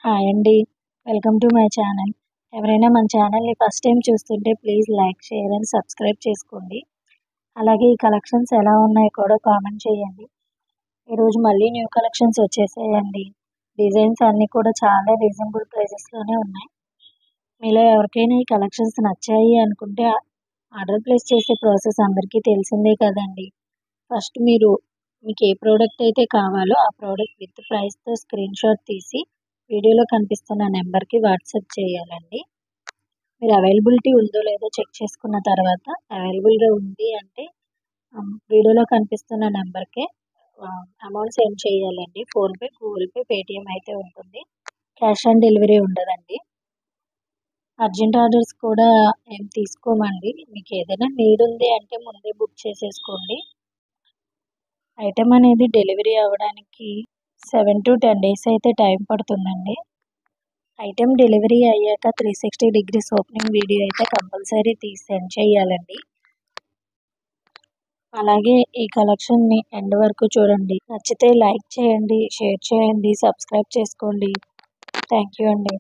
Hi అండి. Welcome to my channel. ఎవరైనా మన ఛానల్‌ని ఫస్ట్ టైం చూస్తుంటే please like, share and subscribe చేసుకోండి. అలాగే ఈ కలెక్షన్స్ ఎలా ఉన్నాయో కూడా కామెంట్ చేయండి. ఈరోజు మళ్ళీ న్యూ కలెక్షన్స్ వచ్చేసాయండి. డిజైన్స్ అన్నీ కూడా చాలా రీజనబుల్ ప్రైసెస్‌లోనే ఉన్నాయి. మీలో ఎవరికైనా ఈ కలెక్షన్స్ నచ్చాయి అనుకుంటే ఆర్డర్ ప్లేస్ చేసే ప్రాసెస్ అందరికీ తెలిసిందే కదండీ. ఫస్ట్ మీకు ఏ ప్రోడక్ట్ అయితే కావాలో ఆ ప్రోడక్ట్ విత్ ప్రైస్‌తో స్క్రీన్‌షాట్ తీసి వీడియోలో కనిపిస్తున్న నెంబర్‌కి వాట్సాప్ చేయాలండి. మీరు అవైలబిలిటీ ఉందో లేదో చెక్ చేసుకున్న తర్వాత అవైలబుల్‌గా ఉంది అంటే వీడియోలో కనిపిస్తున్న నెంబర్‌కే అమౌంట్ సెండ్ చేయాలండి. ఫోన్‌పే, గూగుల్ పే, పేటీఎం అయితే ఉంటుంది. క్యాష్ ఆన్ డెలివరీ ఉండదండి. అర్జెంట్ ఆర్డర్స్ కూడా ఏం తీసుకోమండి. మీకు ఏదైనా నీడ్ ఉంది అంటే ముందే బుక్ చేసేసుకోండి. ఐటెం అనేది డెలివరీ అవ్వడానికి 7-10 డేస్ అయితే టైం పడుతుందండి. ఐటెం డెలివరీ అయ్యాక 360 డిగ్రీస్ ఓపెనింగ్ వీడియో అయితే కంపల్సరీ తీసి సెండ్ చేయాలండి. అలాగే ఈ కలెక్షన్ని ఎండ్ వరకు చూడండి. నచ్చితే లైక్ చేయండి, షేర్ చేయండి, సబ్స్క్రైబ్ చేసుకోండి. థ్యాంక్ యూ అండి.